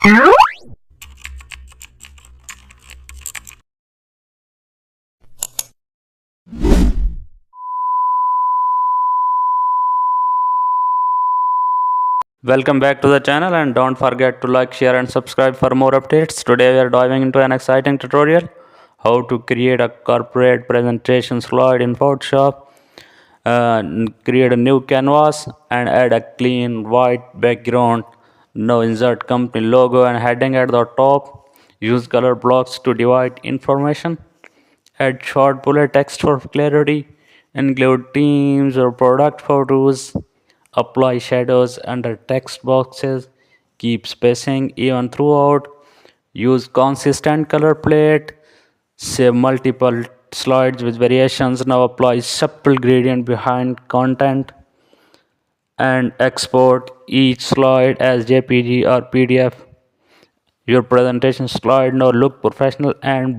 Welcome back to the channel, and don't forget to like, share and subscribe for more updates. Today we are diving into an exciting tutorial: how to create a corporate presentation slide in Photoshop. Create a new canvas and add a clean white background. Now insert company logo and heading at the top. Use color blocks to divide information. Add short bullet text for clarity. Include teams or product photos. Apply shadows under text boxes. Keep spacing even throughout. Use consistent color palette. Save multiple slides with variations. Now apply subtle gradient behind content and export each slide as JPG or PDF. Your presentation slide now look professional and